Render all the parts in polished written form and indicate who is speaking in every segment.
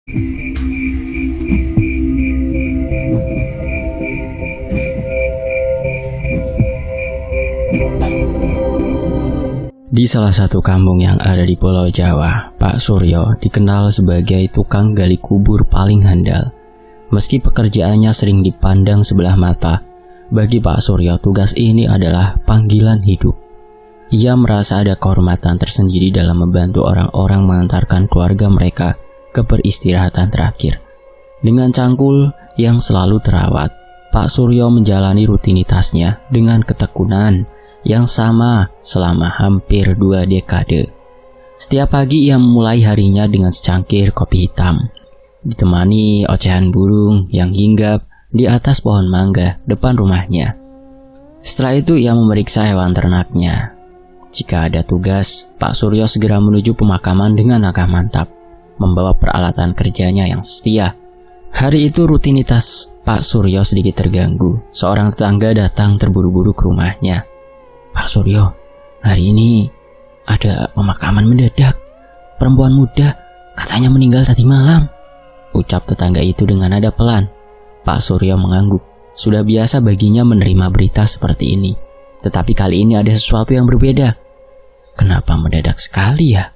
Speaker 1: Di salah satu kampung yang ada di Pulau Jawa, Pak Suryo dikenal sebagai tukang gali kubur paling handal. Meski pekerjaannya sering dipandang sebelah mata, bagi Pak Suryo tugas ini adalah panggilan hidup. Ia merasa ada kehormatan tersendiri dalam membantu orang-orang mengantarkan keluarga mereka ke peristirahatan terakhir. Dengan cangkul yang selalu terawat, Pak Suryo menjalani rutinitasnya dengan ketekunan yang sama selama hampir 2 dekade. Setiap pagi ia memulai harinya dengan secangkir kopi hitam, ditemani ocehan burung yang hinggap di atas pohon mangga depan rumahnya. Setelah itu ia memeriksa hewan ternaknya. Jika ada tugas, Pak Suryo segera menuju pemakaman dengan langkah mantap, membawa peralatan kerjanya yang setia. Hari itu rutinitas Pak Suryo sedikit terganggu. Seorang tetangga datang terburu-buru ke rumahnya. "Pak Suryo, hari ini ada pemakaman mendadak. Perempuan muda katanya meninggal tadi malam," ucap tetangga itu dengan nada pelan. Pak Suryo mengangguk. Sudah biasa baginya menerima berita seperti ini. Tetapi kali ini ada sesuatu yang berbeda. "Kenapa mendadak sekali ya?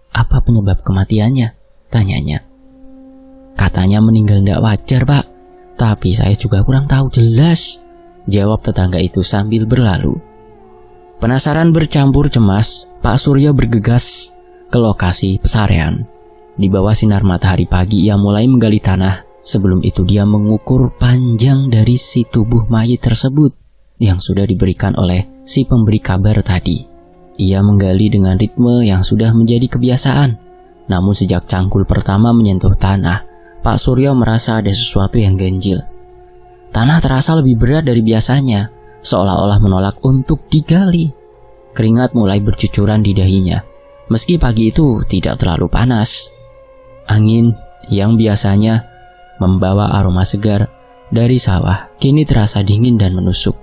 Speaker 1: Apa penyebab kematiannya?" tanyanya. "Katanya meninggal tidak wajar, Pak. Tapi saya juga kurang tahu jelas," jawab tetangga itu sambil berlalu. Penasaran bercampur cemas, Pak Suryo bergegas ke lokasi pesarian. Di bawah sinar matahari pagi ia mulai menggali tanah. Sebelum itu dia mengukur panjang dari si tubuh mayit tersebut yang sudah diberikan oleh si pemberi kabar tadi. Ia menggali dengan ritme yang sudah menjadi kebiasaan. Namun sejak cangkul pertama menyentuh tanah, Pak Suryo merasa ada sesuatu yang ganjil. Tanah terasa lebih berat dari biasanya, seolah-olah menolak untuk digali. Keringat mulai bercucuran di dahinya. Meski pagi itu tidak terlalu panas, angin yang biasanya membawa aroma segar dari sawah kini terasa dingin dan menusuk.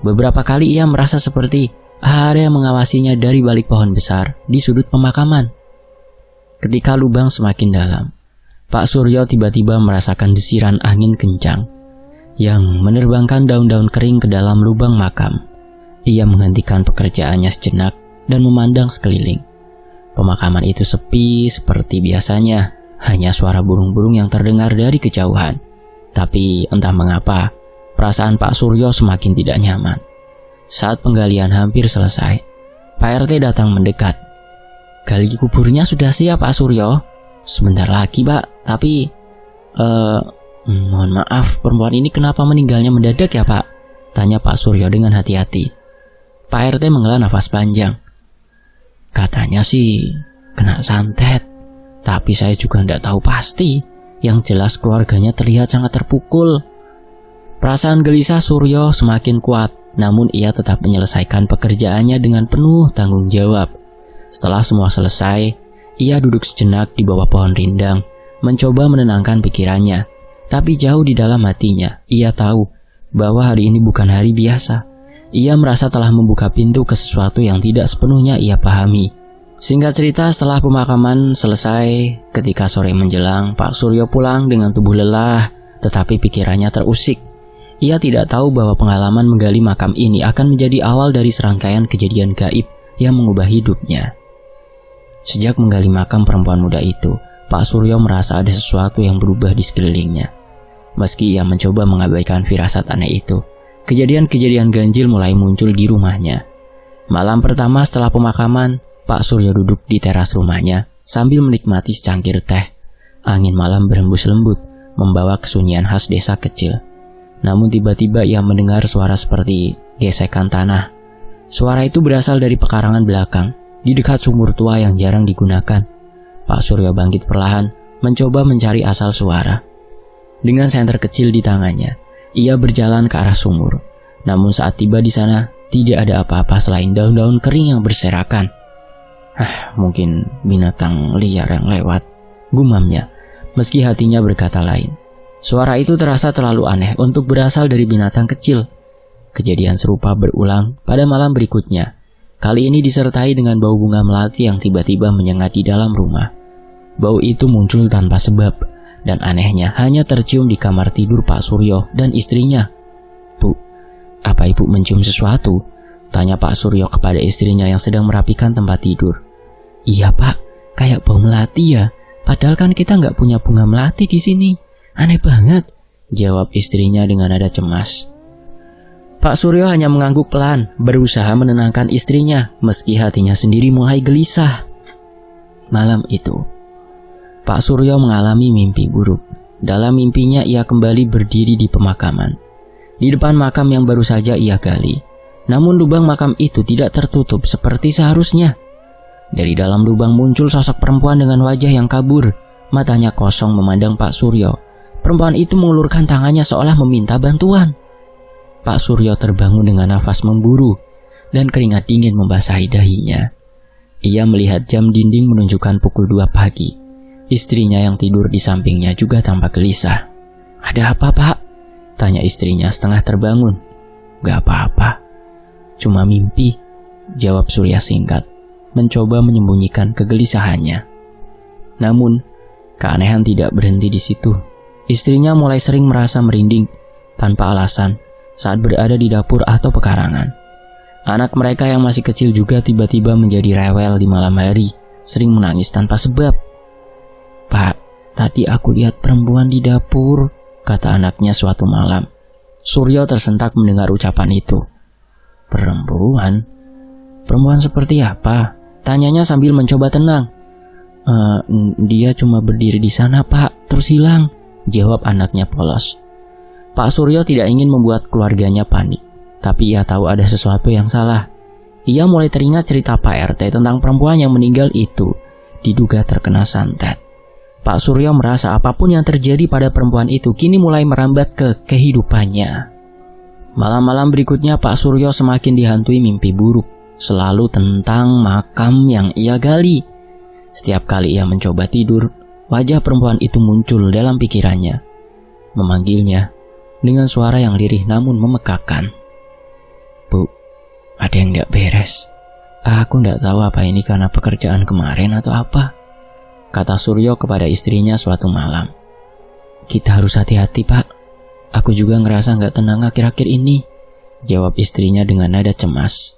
Speaker 1: Beberapa kali ia merasa seperti ada yang mengawasinya dari balik pohon besar di sudut pemakaman. Ketika lubang semakin dalam, Pak Suryo tiba-tiba merasakan desiran angin kencang yang menerbangkan daun-daun kering ke dalam lubang makam. Ia menghentikan pekerjaannya sejenak dan memandang sekeliling. Pemakaman itu sepi seperti biasanya, hanya suara burung-burung yang terdengar dari kejauhan. Tapi entah mengapa, perasaan Pak Suryo semakin tidak nyaman. Saat penggalian hampir selesai, Pak RT datang mendekat. "Gali kuburnya sudah siap, Pak Suryo." "Sebentar lagi, Pak. Tapi mohon maaf, perempuan ini kenapa meninggalnya mendadak ya, Pak?" tanya Pak Suryo dengan hati-hati. Pak RT menghela nafas panjang. "Katanya sih kena santet, tapi saya juga tidak tahu pasti. Yang jelas keluarganya terlihat sangat terpukul." Perasaan gelisah Suryo semakin kuat, namun ia tetap menyelesaikan pekerjaannya dengan penuh tanggung jawab. Setelah semua selesai, ia duduk sejenak di bawah pohon rindang, mencoba menenangkan pikirannya. Tapi jauh di dalam hatinya, ia tahu bahwa hari ini bukan hari biasa. Ia merasa telah membuka pintu ke sesuatu yang tidak sepenuhnya ia pahami. Singkat cerita, setelah pemakaman selesai, ketika sore menjelang, Pak Suryo pulang dengan tubuh lelah, tetapi pikirannya terusik. Ia tidak tahu bahwa pengalaman menggali makam ini akan menjadi awal dari serangkaian kejadian gaib yang mengubah hidupnya. Sejak menggali makam perempuan muda itu, Pak Suryo merasa ada sesuatu yang berubah di sekelilingnya. Meski ia mencoba mengabaikan firasat aneh itu, kejadian-kejadian ganjil mulai muncul di rumahnya. Malam pertama setelah pemakaman, Pak Suryo duduk di teras rumahnya sambil menikmati secangkir teh. Angin malam berhembus lembut, membawa kesunyian khas desa kecil. Namun tiba-tiba ia mendengar suara seperti gesekan tanah. Suara itu berasal dari pekarangan belakang, di dekat sumur tua yang jarang digunakan. Pak Suryo bangkit perlahan, mencoba mencari asal suara. Dengan senter kecil di tangannya, ia berjalan ke arah sumur. Namun saat tiba di sana, tidak ada apa-apa selain daun-daun kering yang berserakan. Mungkin binatang liar yang lewat, gumamnya, meski hatinya berkata lain. Suara itu terasa terlalu aneh untuk berasal dari binatang kecil. Kejadian serupa berulang pada malam berikutnya. Kali ini disertai dengan bau bunga melati yang tiba-tiba menyengat di dalam rumah. Bau itu muncul tanpa sebab, dan anehnya hanya tercium di kamar tidur Pak Suryo dan istrinya. "Bu, apa ibu mencium sesuatu?" tanya Pak Suryo kepada istrinya yang sedang merapikan tempat tidur. "Iya Pak, kayak bau melati ya. Padahal kan kita nggak punya bunga melati di sini. Aneh banget," jawab istrinya dengan nada cemas. Pak Suryo hanya mengangguk pelan, berusaha menenangkan istrinya meski hatinya sendiri mulai gelisah. Malam itu, Pak Suryo mengalami mimpi buruk. Dalam mimpinya ia kembali berdiri di pemakaman, di depan makam yang baru saja ia gali. Namun lubang makam itu tidak tertutup seperti seharusnya. Dari dalam lubang muncul sosok perempuan dengan wajah yang kabur. Matanya kosong memandang Pak Suryo. Perempuan itu mengulurkan tangannya seolah meminta bantuan. Pak Suryo terbangun dengan nafas memburu dan keringat dingin membasahi dahinya. Ia melihat jam dinding menunjukkan pukul 2 pagi. Istrinya yang tidur di sampingnya juga tampak gelisah. "Ada apa, Pak?" tanya istrinya setengah terbangun. "Gak apa-apa, cuma mimpi," jawab Surya singkat, mencoba menyembunyikan kegelisahannya. Namun, keanehan tidak berhenti di situ. Istrinya mulai sering merasa merinding tanpa alasan saat berada di dapur atau pekarangan. Anak mereka yang masih kecil juga tiba-tiba menjadi rewel di malam hari, sering menangis tanpa sebab. "Pak, tadi aku lihat perempuan di dapur," kata anaknya suatu malam. Suryo tersentak mendengar ucapan itu. "Perempuan? Perempuan seperti apa?" tanyanya sambil mencoba tenang. Dia cuma berdiri di sana, Pak, terus hilang," jawab anaknya polos. Pak Suryo tidak ingin membuat keluarganya panik, tapi ia tahu ada sesuatu yang salah. Ia mulai teringat cerita Pak RT tentang perempuan yang meninggal itu, diduga terkena santet. Pak Suryo merasa apapun yang terjadi pada perempuan itu kini mulai merambat ke kehidupannya. Malam-malam berikutnya Pak Suryo semakin dihantui mimpi buruk, selalu tentang makam yang ia gali. Setiap kali ia mencoba tidur, wajah perempuan itu muncul dalam pikirannya, memanggilnya dengan suara yang lirih namun memekakkan. "Bu, ada yang tidak beres. Aku tidak tahu apa ini karena pekerjaan kemarin atau apa," kata Suryo kepada istrinya suatu malam. "Kita harus hati-hati, Pak. Aku juga ngerasa nggak tenang akhir-akhir ini," jawab istrinya dengan nada cemas.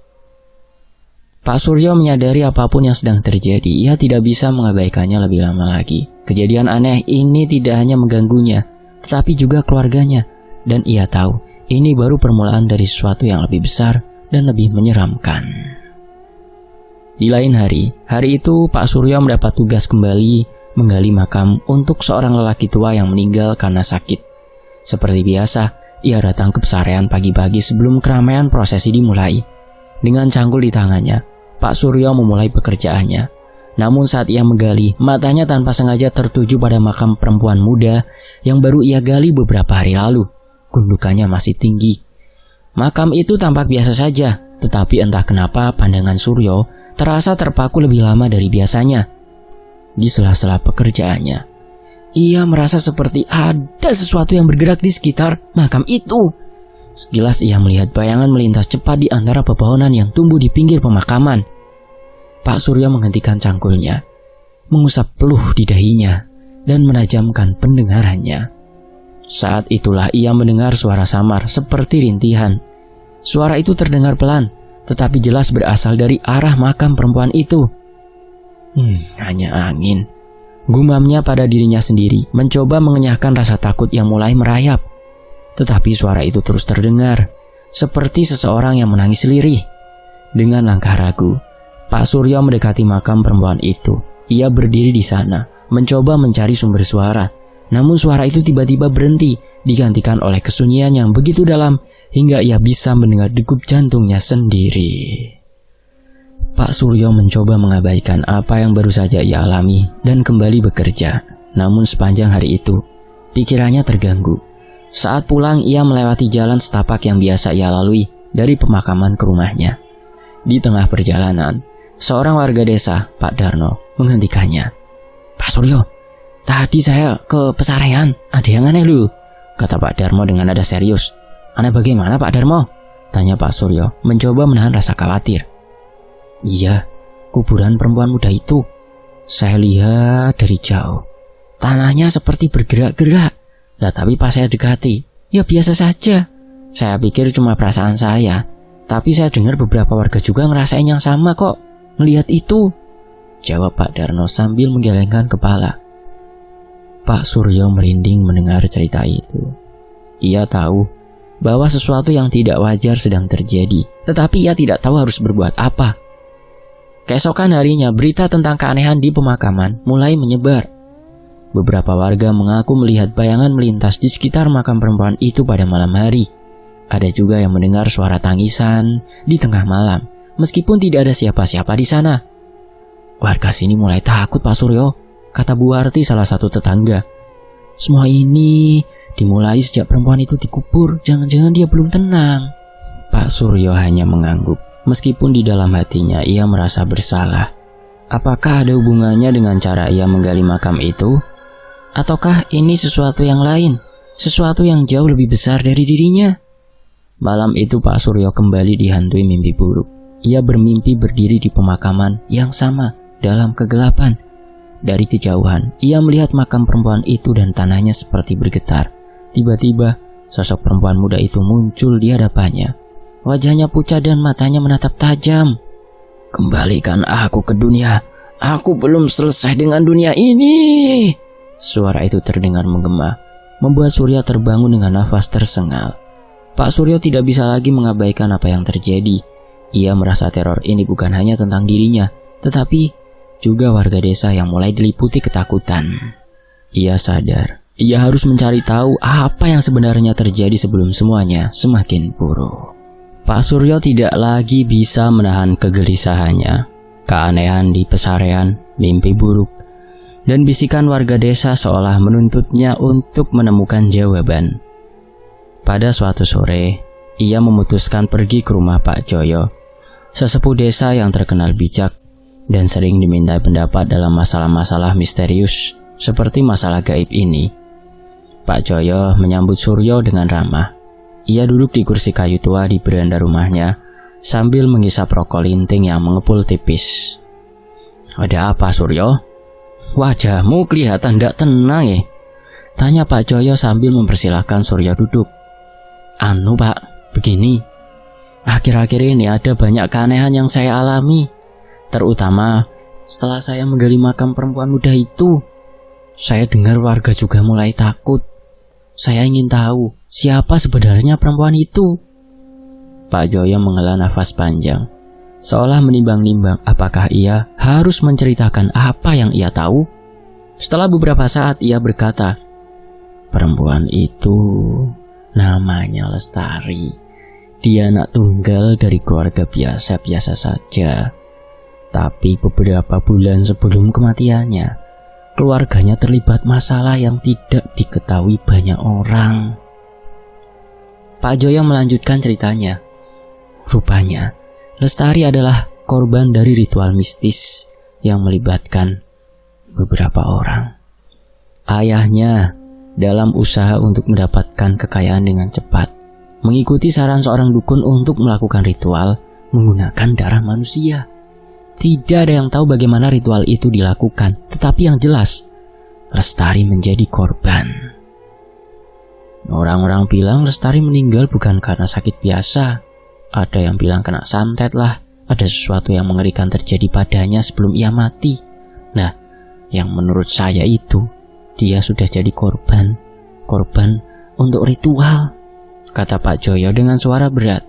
Speaker 1: Pak Suryo menyadari apapun yang sedang terjadi, ia tidak bisa mengabaikannya lebih lama lagi. Kejadian aneh ini tidak hanya mengganggunya, tetapi juga keluarganya. Dan ia tahu, ini baru permulaan dari sesuatu yang lebih besar dan lebih menyeramkan. Di lain hari itu Pak Suryo mendapat tugas kembali menggali makam untuk seorang lelaki tua yang meninggal karena sakit. Seperti biasa, ia datang ke pesarean pagi-pagi sebelum keramaian prosesi dimulai. Dengan cangkul di tangannya, Pak Suryo memulai pekerjaannya. Namun saat ia menggali, matanya tanpa sengaja tertuju pada makam perempuan muda yang baru ia gali beberapa hari lalu. Gundukannya masih tinggi. Makam itu tampak biasa saja, tetapi entah kenapa pandangan Suryo terasa terpaku lebih lama dari biasanya. Di sela-sela pekerjaannya, ia merasa seperti ada sesuatu yang bergerak di sekitar makam itu. Sekilas ia melihat bayangan melintas cepat di antara pepohonan yang tumbuh di pinggir pemakaman. Pak Suryo menghentikan cangkulnya, mengusap peluh di dahinya, dan menajamkan pendengarannya. Saat itulah ia mendengar suara samar seperti rintihan. Suara itu terdengar pelan, tetapi jelas berasal dari arah makam perempuan itu. Hanya angin, gumamnya pada dirinya sendiri, mencoba mengenyahkan rasa takut yang mulai merayap. Tetapi suara itu terus terdengar, seperti seseorang yang menangis lirih. Dengan langkah ragu, Pak Suryo mendekati makam perempuan itu. Ia berdiri di sana, mencoba mencari sumber suara. Namun suara itu tiba-tiba berhenti, digantikan oleh kesunyian yang begitu dalam, hingga ia bisa mendengar degup jantungnya sendiri. Pak Suryo mencoba mengabaikan apa yang baru saja ia alami dan kembali bekerja. Namun sepanjang hari itu, pikirannya terganggu. Saat pulang, ia melewati jalan setapak yang biasa ia lalui dari pemakaman ke rumahnya. Di tengah perjalanan, seorang warga desa, Pak Darno, menghentikannya. "Pak Suryo, tadi saya ke pesarean, ada yang aneh lu," kata Pak Darmo dengan nada serius. "Aneh bagaimana, Pak Darmo?" tanya Pak Suryo, mencoba menahan rasa khawatir. "Iya, kuburan perempuan muda itu. Saya lihat dari jauh, tanahnya seperti bergerak-gerak. Nah, tapi pas saya dekati, ya biasa saja. Saya pikir cuma perasaan saya, tapi saya dengar beberapa warga juga ngerasain yang sama kok, melihat itu, jawab Pak Darno sambil menggelengkan kepala. Pak Suryo merinding mendengar cerita itu. Ia tahu bahwa sesuatu yang tidak wajar sedang terjadi, tetapi ia tidak tahu harus berbuat apa. Keesokan harinya, berita tentang keanehan di pemakaman mulai menyebar. Beberapa warga mengaku melihat bayangan melintas di sekitar makam perempuan itu pada malam hari. Ada juga yang mendengar suara tangisan di tengah malam, meskipun tidak ada siapa-siapa di sana. Warga sini mulai takut, Pak Suryo, kata Bu Warti, salah satu tetangga. Semua ini dimulai sejak perempuan itu dikubur, jangan-jangan dia belum tenang. Pak Suryo hanya mengangguk. Meskipun di dalam hatinya ia merasa bersalah. Apakah ada hubungannya dengan cara ia menggali makam itu? Ataukah ini sesuatu yang lain? Sesuatu yang jauh lebih besar dari dirinya? Malam itu Pak Suryo kembali dihantui mimpi buruk. Ia bermimpi berdiri di pemakaman yang sama dalam kegelapan. Dari kejauhan, ia melihat makam perempuan itu dan tanahnya seperti bergetar. Tiba-tiba, sosok perempuan muda itu muncul di hadapannya. Wajahnya pucat dan matanya menatap tajam. Kembalikan aku ke dunia. Aku belum selesai dengan dunia ini. Suara itu terdengar menggema, membuat Surya terbangun dengan nafas tersengal. Pak Suryo tidak bisa lagi mengabaikan apa yang terjadi. Ia merasa teror ini bukan hanya tentang dirinya, tetapi juga warga desa yang mulai diliputi ketakutan. Ia sadar, ia harus mencari tahu apa yang sebenarnya terjadi sebelum semuanya semakin buruk. Pak Suryo tidak lagi bisa menahan kegelisahannya. Keanehan di pesarean, mimpi buruk, dan bisikan warga desa seolah menuntutnya untuk menemukan jawaban. Pada suatu sore, ia memutuskan pergi ke rumah Pak Joyo, sesepuh desa yang terkenal bijak dan sering dimintai pendapat dalam masalah-masalah misterius seperti masalah gaib ini. Pak Joyo menyambut Suryo dengan ramah. Ia duduk di kursi kayu tua di beranda rumahnya sambil menghisap rokok linting yang mengepul tipis. Ada apa, Suryo? Wajahmu kelihatan tidak tenang ya? Tanya Pak Joyo sambil mempersilahkan Suryo duduk. Anu Pak, begini. Akhir-akhir ini ada banyak keanehan yang saya alami. Terutama setelah saya menggali makam perempuan muda itu. Saya dengar warga juga mulai takut. Saya ingin tahu siapa sebenarnya perempuan itu. Pak Joyo menghela nafas panjang, seolah menimbang-nimbang apakah ia harus menceritakan apa yang ia tahu. Setelah beberapa saat ia berkata, perempuan itu namanya Lestari. Dia anak tunggal dari keluarga biasa-biasa saja. Tapi beberapa bulan sebelum kematiannya, keluarganya terlibat masalah yang tidak diketahui banyak orang. Pak Joyo melanjutkan ceritanya. Rupanya, Lestari adalah korban dari ritual mistis yang melibatkan beberapa orang. Ayahnya dalam usaha untuk mendapatkan kekayaan dengan cepat, mengikuti saran seorang dukun untuk melakukan ritual menggunakan darah manusia. Tidak ada yang tahu bagaimana ritual itu dilakukan, tetapi yang jelas, Lestari menjadi korban. Orang-orang bilang Lestari meninggal bukan karena sakit biasa. Ada yang bilang kena santet lah, ada sesuatu yang mengerikan terjadi padanya sebelum ia mati. Nah, yang menurut saya itu, dia sudah jadi korban untuk ritual, kata Pak Joyo dengan suara berat.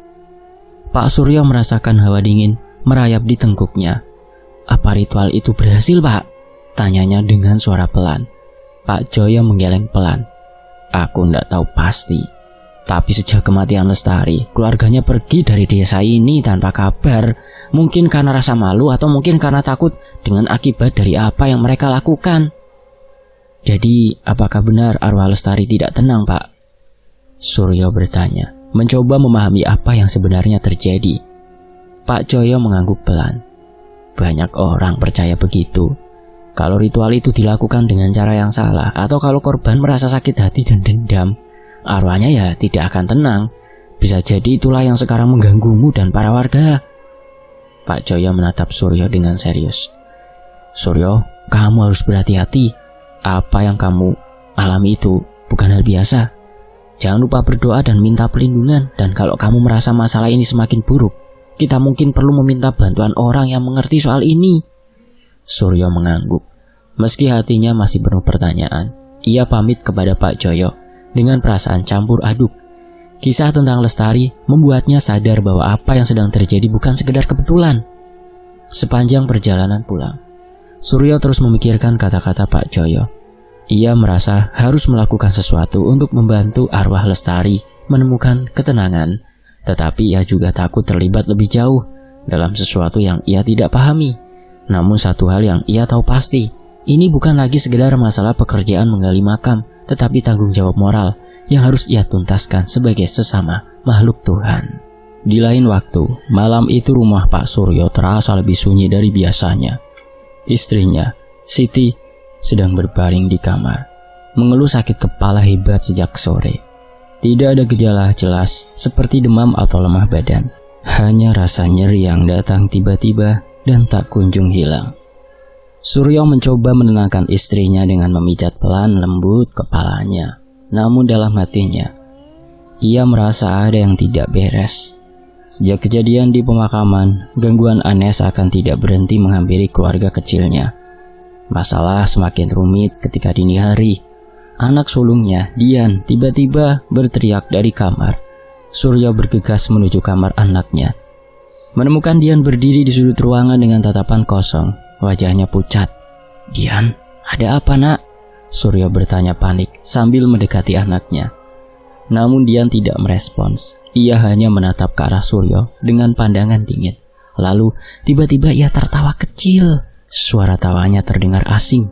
Speaker 1: Pak Suryo merasakan hawa dingin merayap di tengkuknya. Apa ritual itu berhasil, Pak? Tanyanya dengan suara pelan. Pak Joyo menggeleng pelan. Aku tidak tahu pasti. Tapi sejak kematian Lestari, keluarganya pergi dari desa ini tanpa kabar. Mungkin karena rasa malu atau mungkin karena takut dengan akibat dari apa yang mereka lakukan. Jadi, apakah benar arwah Lestari tidak tenang, Pak? Suryo bertanya, mencoba memahami apa yang sebenarnya terjadi. Pak Joyo mengangguk pelan. Banyak orang percaya begitu. Kalau ritual itu dilakukan dengan cara yang salah, atau kalau korban merasa sakit hati dan dendam, arwahnya ya tidak akan tenang. Bisa jadi itulah yang sekarang mengganggumu dan para warga. Pak Joyo menatap Suryo dengan serius. Suryo, kamu harus berhati-hati. Apa yang kamu alami itu bukan hal biasa. Jangan lupa berdoa dan minta perlindungan. Dan kalau kamu merasa masalah ini semakin buruk, kita mungkin perlu meminta bantuan orang yang mengerti soal ini. Suryo mengangguk. Meski hatinya masih penuh pertanyaan, ia pamit kepada Pak Joyo dengan perasaan campur aduk. Kisah tentang Lestari membuatnya sadar bahwa apa yang sedang terjadi bukan sekedar kebetulan. Sepanjang perjalanan pulang, Suryo terus memikirkan kata-kata Pak Joyo. Ia merasa harus melakukan sesuatu untuk membantu arwah Lestari menemukan ketenangan. Tetapi ia juga takut terlibat lebih jauh dalam sesuatu yang ia tidak pahami. Namun satu hal yang ia tahu pasti, ini bukan lagi sekedar masalah pekerjaan menggali makam, tetapi tanggung jawab moral yang harus ia tuntaskan sebagai sesama makhluk Tuhan. Di lain waktu, malam itu rumah Pak Suryo terasa lebih sunyi dari biasanya. Istrinya, Siti, sedang berbaring di kamar, mengeluh sakit kepala hebat sejak sore. Tidak ada gejala jelas seperti demam atau lemah badan, hanya rasa nyeri yang datang tiba-tiba dan tak kunjung hilang. Suryo mencoba menenangkan istrinya dengan memijat pelan lembut kepalanya. Namun dalam hatinya, ia merasa ada yang tidak beres. Sejak kejadian di pemakaman, gangguan aneh seakan tidak berhenti menghampiri keluarga kecilnya. Masalah semakin rumit ketika dini hari. Anak sulungnya, Dian, tiba-tiba berteriak dari kamar. Suryo bergegas menuju kamar anaknya. Menemukan Dian berdiri di sudut ruangan dengan tatapan kosong. Wajahnya pucat. "Dian, ada apa nak?" Suryo bertanya panik sambil mendekati anaknya. Namun Dian tidak merespons. Ia hanya menatap ke arah Suryo dengan pandangan dingin. Lalu tiba-tiba ia tertawa kecil. Suara tawanya terdengar asing,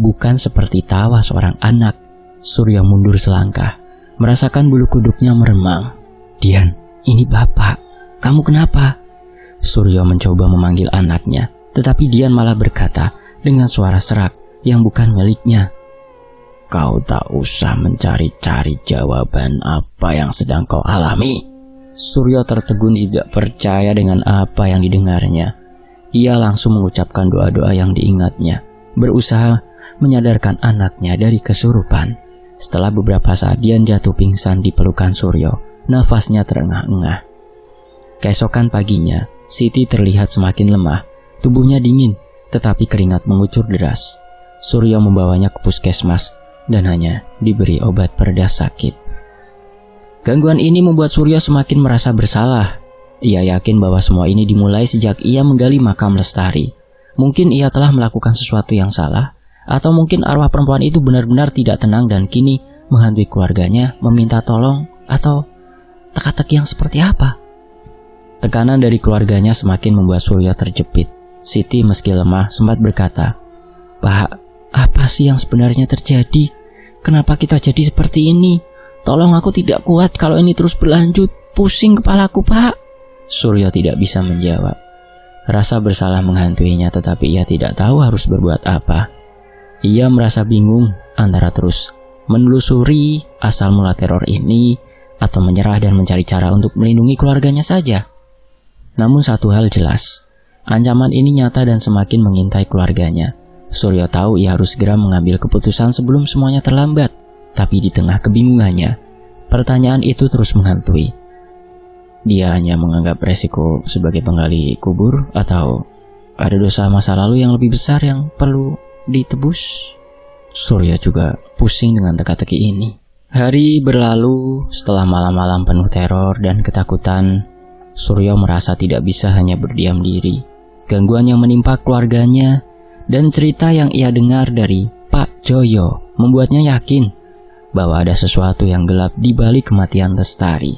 Speaker 1: bukan seperti tawa seorang anak. Suryo mundur selangkah, merasakan bulu kuduknya meremang. "Dian, ini bapak. Kamu kenapa?" Suryo mencoba memanggil anaknya, tetapi Dian malah berkata dengan suara serak yang bukan miliknya, "Kau tak usah mencari-cari jawaban apa yang sedang kau alami." Suryo tertegun tidak percaya dengan apa yang didengarnya. Ia langsung mengucapkan doa-doa yang diingatnya, berusaha menyadarkan anaknya dari kesurupan. Setelah beberapa saat Dian jatuh pingsan di pelukan Suryo, nafasnya terengah-engah. Keesokan paginya, Siti terlihat semakin lemah, tubuhnya dingin, tetapi keringat mengucur deras. Suryo membawanya ke puskesmas dan hanya diberi obat pereda sakit. Gangguan ini membuat Suryo semakin merasa bersalah. Ia yakin bahwa semua ini dimulai sejak ia menggali makam Lestari. Mungkin ia telah melakukan sesuatu yang salah, atau mungkin arwah perempuan itu benar-benar tidak tenang dan kini menghantui keluarganya, meminta tolong, atau teka-teki yang seperti apa. Tekanan dari keluarganya semakin membuat Suryo terjepit. Siti meski lemah sempat berkata, "Pak, apa sih yang sebenarnya terjadi? Kenapa kita jadi seperti ini? Tolong, aku tidak kuat kalau ini terus berlanjut. Pusing kepalaku, Pak." Suryo tidak bisa menjawab. Rasa bersalah menghantuinya, tetapi ia tidak tahu harus berbuat apa. Ia merasa bingung antara terus menelusuri asal mula teror ini atau menyerah dan mencari cara untuk melindungi keluarganya saja. Namun satu hal jelas, ancaman ini nyata dan semakin mengintai keluarganya. Suryo tahu ia harus segera mengambil keputusan sebelum semuanya terlambat. Tapi di tengah kebingungannya, pertanyaan itu terus menghantui. Dia hanya menganggap resiko sebagai penggali kubur, atau ada dosa masa lalu yang lebih besar yang perlu ditebus? Suryo juga pusing dengan teka-teki ini. Hari berlalu setelah malam-malam penuh teror dan ketakutan. Suryo merasa tidak bisa hanya berdiam diri. Gangguan yang menimpa keluarganya dan cerita yang ia dengar dari Pak Joyo membuatnya yakin bahwa ada sesuatu yang gelap di balik kematian Lestari.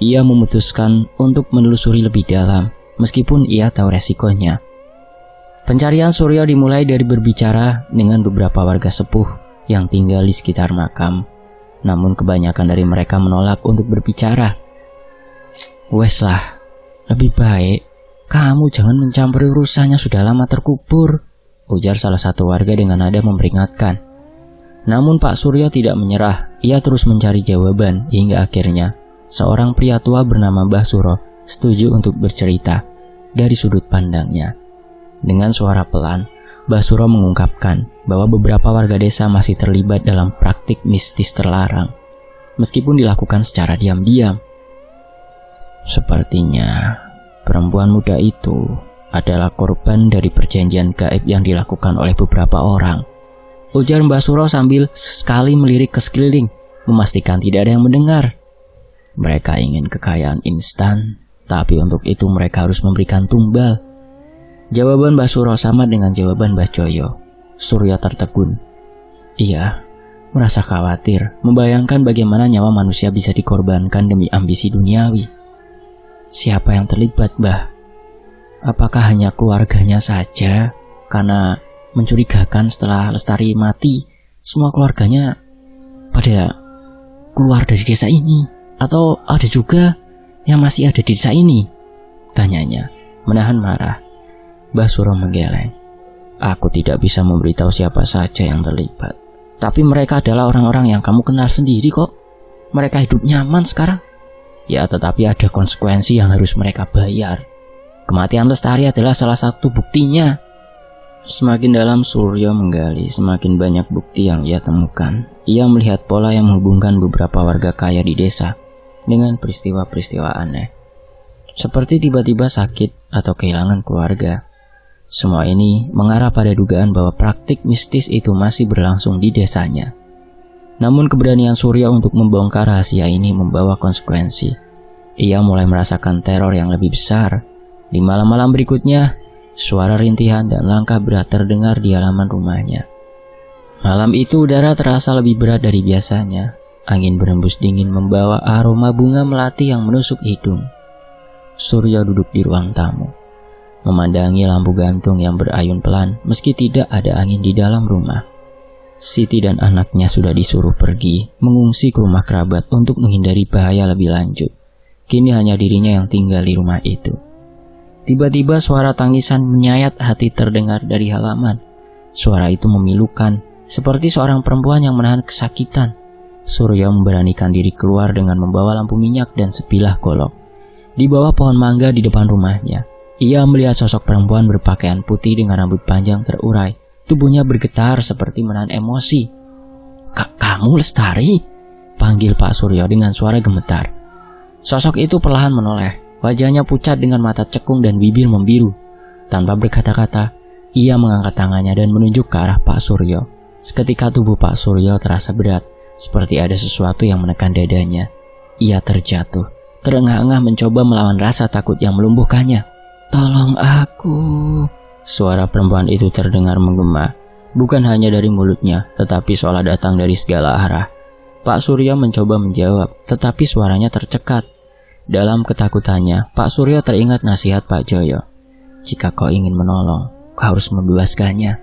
Speaker 1: Ia memutuskan untuk menelusuri lebih dalam, meskipun ia tahu resikonya. Pencarian Suryo dimulai dari berbicara dengan beberapa warga sepuh yang tinggal di sekitar makam. Namun kebanyakan dari mereka menolak untuk berbicara. "Wes lah, lebih baik kamu jangan mencampuri urusannya, sudah lama terkubur," ujar salah satu warga dengan nada memperingatkan. Namun Pak Suryo tidak menyerah. Ia terus mencari jawaban hingga akhirnya seorang pria tua bernama Mbah Suro setuju untuk bercerita dari sudut pandangnya. Dengan suara pelan, Mbah Suro mengungkapkan bahwa beberapa warga desa masih terlibat dalam praktik mistis terlarang, meskipun dilakukan secara diam-diam. Sepertinya perempuan muda itu adalah korban dari perjanjian gaib yang dilakukan oleh beberapa orang, ujar Mbah Suro sambil sekali melirik ke sekeliling, memastikan tidak ada yang mendengar. Mereka ingin kekayaan instan, tapi untuk itu mereka harus memberikan tumbal. Jawaban Mbah Suro sama dengan jawaban Mbah Joyo. Suryo tertegun. Ia merasa khawatir, membayangkan bagaimana nyawa manusia bisa dikorbankan demi ambisi duniawi. Siapa yang terlibat, Mbah? Apakah hanya keluarganya saja? Karena mencurigakan setelah Lestari mati, semua keluarganya pada keluar dari desa ini. Atau ada juga yang masih ada di desa ini? Tanyanya, menahan marah. Mbah Suro menggeleng. Aku tidak bisa memberitahu siapa saja yang terlibat. Tapi mereka adalah orang-orang yang kamu kenal sendiri kok. Mereka hidup nyaman sekarang. Ya, tetapi ada konsekuensi yang harus mereka bayar. Kematian Lestari adalah salah satu buktinya. Semakin dalam Suryo menggali, semakin banyak bukti yang ia temukan. Ia melihat pola yang menghubungkan beberapa warga kaya di desa dengan peristiwa-peristiwa aneh, seperti tiba-tiba sakit atau kehilangan keluarga. Semua ini mengarah pada dugaan bahwa praktik mistis itu masih berlangsung di desanya. Namun keberanian Suryo untuk membongkar rahasia ini membawa konsekuensi. Ia mulai merasakan teror yang lebih besar. Di malam-malam berikutnya, suara rintihan dan langkah berat terdengar di halaman rumahnya. Malam itu udara terasa lebih berat dari biasanya. Angin berembus dingin membawa aroma bunga melati yang menusuk hidung. Suryo duduk di ruang tamu, memandangi lampu gantung yang berayun pelan meski tidak ada angin di dalam rumah. Siti dan anaknya sudah disuruh pergi, mengungsi ke rumah kerabat untuk menghindari bahaya lebih lanjut. Kini hanya dirinya yang tinggal di rumah itu. Tiba-tiba suara tangisan menyayat hati terdengar dari halaman. Suara itu memilukan, seperti seorang perempuan yang menahan kesakitan. Suryo memberanikan diri keluar dengan membawa lampu minyak dan sebilah golok. Di bawah pohon mangga di depan rumahnya, ia melihat sosok perempuan berpakaian putih dengan rambut panjang terurai. Tubuhnya bergetar seperti menahan emosi. Kamu Lestari?" panggil Pak Suryo dengan suara gemetar. Sosok itu perlahan menoleh. Wajahnya pucat dengan mata cekung dan bibir membiru. Tanpa berkata-kata, ia mengangkat tangannya dan menunjuk ke arah Pak Suryo. Seketika tubuh Pak Suryo terasa berat, seperti ada sesuatu yang menekan dadanya. Ia terjatuh, terengah-engah mencoba melawan rasa takut yang melumpuhkannya. "Tolong aku!" Suara perempuan itu terdengar menggema, bukan hanya dari mulutnya, tetapi seolah datang dari segala arah. Pak Suryo mencoba menjawab, tetapi suaranya tercekat. Dalam ketakutannya, Pak Suryo teringat nasihat Pak Joyo. "Jika kau ingin menolong, kau harus membebaskannya."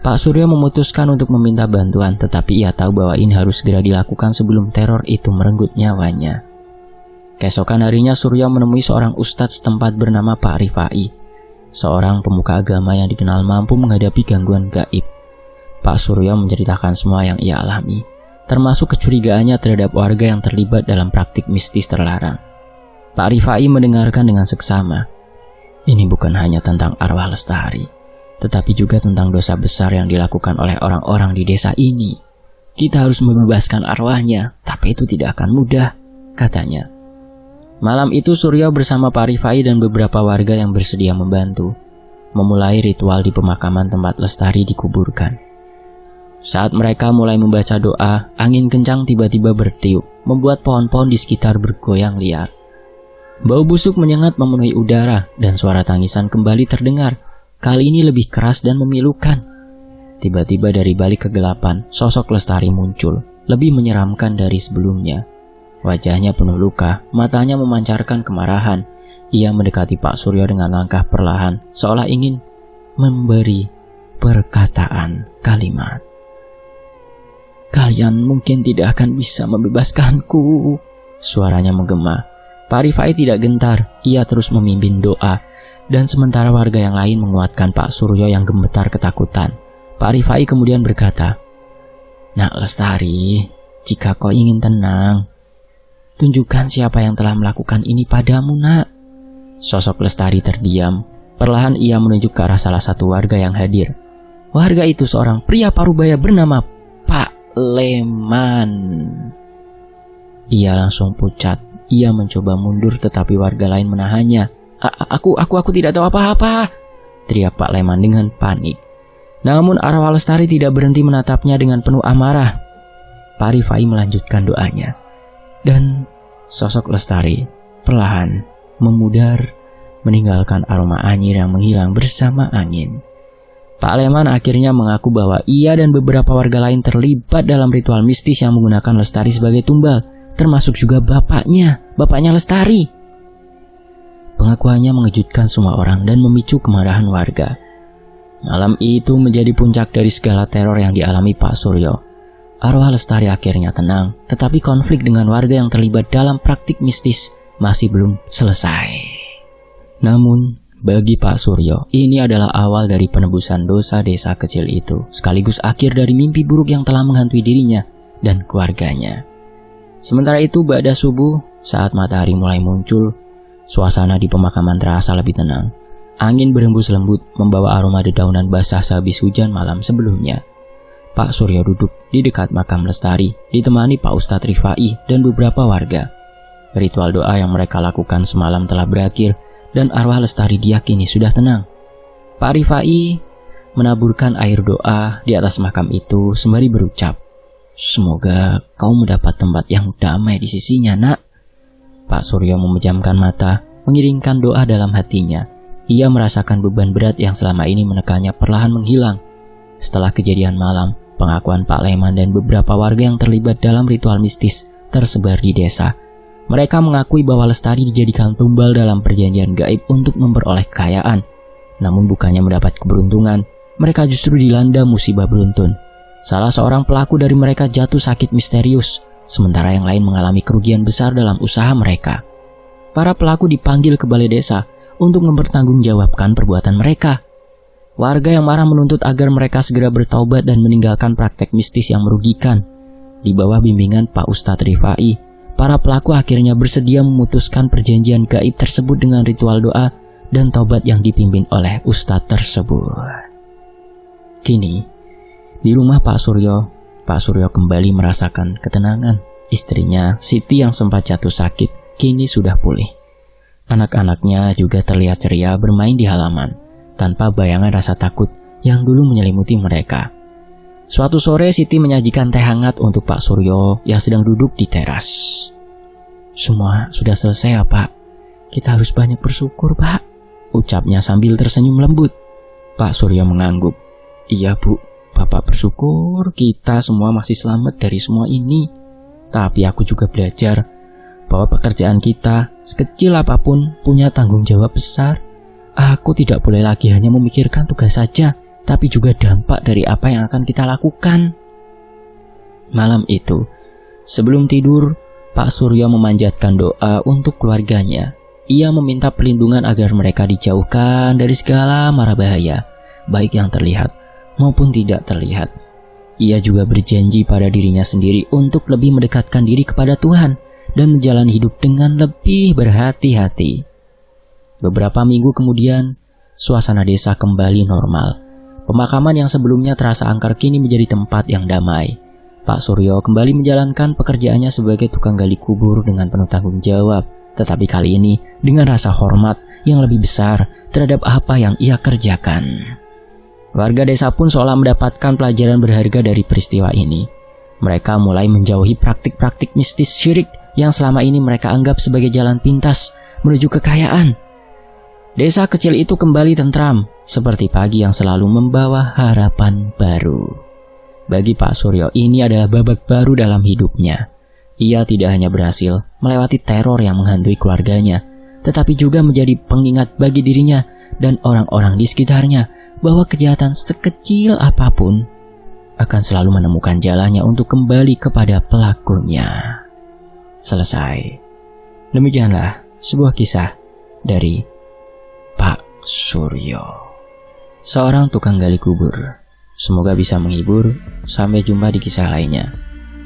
Speaker 1: Pak Suryo memutuskan untuk meminta bantuan, tetapi ia tahu bahwa ini harus segera dilakukan sebelum teror itu merenggut nyawanya. Keesokan harinya Suryo menemui seorang ustadz setempat bernama Pak Rifai, seorang pemuka agama yang dikenal mampu menghadapi gangguan gaib. Pak Suryo menceritakan semua yang ia alami, termasuk kecurigaannya terhadap warga yang terlibat dalam praktik mistis terlarang. Pak Rifai mendengarkan dengan seksama. Ini bukan hanya tentang arwah Lestari, tetapi juga tentang dosa besar yang dilakukan oleh orang-orang di desa ini. Kita harus membebaskan arwahnya, tapi itu tidak akan mudah, katanya. Malam itu Suryo bersama Pak Rifai dan beberapa warga yang bersedia membantu memulai ritual di pemakaman tempat Lestari dikuburkan. Saat mereka mulai membaca doa, angin kencang tiba-tiba bertiup, membuat pohon-pohon di sekitar bergoyang liar. Bau busuk menyengat memenuhi udara dan suara tangisan kembali terdengar, kali ini lebih keras dan memilukan. Tiba-tiba dari balik kegelapan, sosok Lestari muncul, lebih menyeramkan dari sebelumnya. Wajahnya penuh luka, matanya memancarkan kemarahan. Ia mendekati Pak Suryo dengan langkah perlahan, seolah ingin memberi perkataan kalimat. "Kalian mungkin tidak akan bisa membebaskanku," suaranya menggema. Pak Rifai tidak gentar, ia terus memimpin doa, dan sementara warga yang lain menguatkan Pak Suryo yang gemetar ketakutan. Pak Rifai kemudian berkata, "Nak Lestari, jika kau ingin tenang, tunjukkan siapa yang telah melakukan ini padamu, nak." Sosok Lestari terdiam, Perlahan ia menunjuk ke arah salah satu warga yang hadir. Warga itu seorang pria parubaya bernama Pak Leman. Ia langsung pucat. Ia mencoba mundur tetapi warga lain menahannya. Aku tidak tahu apa-apa, teriak Pak Leman dengan panik. Namun Arwah Lestari tidak berhenti menatapnya dengan penuh amarah. Pak Rifai melanjutkan doanya. Dan sosok Lestari perlahan memudar, meninggalkan aroma anyir yang menghilang bersama angin. Pak Leman akhirnya mengaku bahwa ia dan beberapa warga lain terlibat dalam ritual mistis yang menggunakan Lestari sebagai tumbal, termasuk juga bapaknya Lestari. Pengakuannya mengejutkan semua orang dan memicu kemarahan warga. Malam itu menjadi puncak dari segala teror yang dialami Pak Suryo. Arwah Lestari akhirnya tenang, tetapi konflik dengan warga yang terlibat dalam praktik mistis masih belum selesai. Namun, bagi Pak Suryo, ini adalah awal dari penebusan dosa desa kecil itu, sekaligus akhir dari mimpi buruk yang telah menghantui dirinya dan keluarganya. Sementara itu, ba'da subuh, saat matahari mulai muncul, suasana di pemakaman terasa lebih tenang. Angin berhembus lembut membawa aroma dedaunan basah sehabis hujan malam sebelumnya. Pak Suryo duduk di dekat makam Lestari, ditemani Pak Ustadz Rifai dan beberapa warga. Ritual doa yang mereka lakukan semalam telah berakhir dan arwah Lestari diyakini sudah tenang. Pak Rifai menaburkan air doa di atas makam itu sembari berucap, "Semoga kau mendapat tempat yang damai di sisinya, nak." Pak Suryo memejamkan mata, mengiringkan doa dalam hatinya. Ia merasakan beban berat yang selama ini menekannya perlahan menghilang. Setelah kejadian malam, pengakuan Pak Leman dan beberapa warga yang terlibat dalam ritual mistis tersebar di desa. Mereka mengakui bahwa Lestari dijadikan tumbal dalam perjanjian gaib untuk memperoleh kekayaan. Namun bukannya mendapat keberuntungan, mereka justru dilanda musibah beruntun. Salah seorang pelaku dari mereka jatuh sakit misterius, sementara yang lain mengalami kerugian besar dalam usaha mereka. Para pelaku dipanggil ke balai desa untuk mempertanggungjawabkan perbuatan mereka. Warga yang marah menuntut agar mereka segera bertaubat dan meninggalkan praktek mistis yang merugikan. Di bawah bimbingan Pak Ustadz Rifai, para pelaku akhirnya bersedia memutuskan perjanjian gaib tersebut dengan ritual doa dan taubat yang dipimpin oleh Ustadz tersebut. Kini, di rumah Pak Suryo kembali merasakan ketenangan. Istrinya, Siti yang sempat jatuh sakit, kini sudah pulih. Anak-anaknya juga terlihat ceria bermain di halaman, tanpa bayangan rasa takut yang dulu menyelimuti mereka. Suatu sore Siti menyajikan teh hangat untuk Pak Suryo yang sedang duduk di teras. "Semua sudah selesai ya, Pak. Kita harus banyak bersyukur, Pak," ucapnya sambil tersenyum lembut. Pak Suryo mengangguk. "Iya, Bu. Bapak bersyukur kita semua masih selamat dari semua ini. Tapi aku juga belajar bahwa pekerjaan kita, sekecil apapun, punya tanggung jawab besar. Aku tidak boleh lagi hanya memikirkan tugas saja, tapi juga dampak dari apa yang akan kita lakukan." Malam itu, sebelum tidur, Pak Suryo memanjatkan doa untuk keluarganya. Ia meminta perlindungan agar mereka dijauhkan dari segala mara bahaya, baik yang terlihat maupun tidak terlihat. Ia juga berjanji pada dirinya sendiri untuk lebih mendekatkan diri kepada Tuhan dan menjalani hidup dengan lebih berhati-hati. Beberapa minggu kemudian, suasana desa kembali normal. Pemakaman yang sebelumnya terasa angker kini menjadi tempat yang damai. Pak Suryo kembali menjalankan pekerjaannya sebagai tukang gali kubur dengan penuh tanggung jawab, tetapi kali ini dengan rasa hormat yang lebih besar terhadap apa yang ia kerjakan. Warga desa pun seolah mendapatkan pelajaran berharga dari peristiwa ini. Mereka mulai menjauhi praktik-praktik mistis syirik yang selama ini mereka anggap sebagai jalan pintas menuju kekayaan. Desa kecil itu kembali tentram, seperti pagi yang selalu membawa harapan baru. Bagi Pak Suryo, ini adalah babak baru dalam hidupnya. Ia tidak hanya berhasil melewati teror yang menghantui keluarganya, tetapi juga menjadi pengingat bagi dirinya dan orang-orang di sekitarnya bahwa kejahatan sekecil apapun akan selalu menemukan jalannya untuk kembali kepada pelakunya. Selesai. Demikianlah sebuah kisah dari Pak Suryo, seorang tukang gali kubur. Semoga bisa menghibur. Sampai jumpa di kisah lainnya.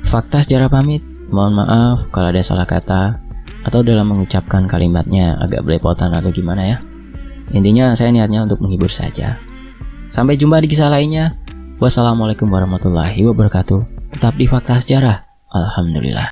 Speaker 1: Fakta sejarah pamit. Mohon maaf kalau ada salah kata atau dalam mengucapkan kalimatnya agak belepotan atau gimana ya. Intinya saya niatnya untuk menghibur saja. Sampai jumpa di kisah lainnya. Wassalamualaikum warahmatullahi wabarakatuh. Tetap di Fakta Sejarah. Alhamdulillah.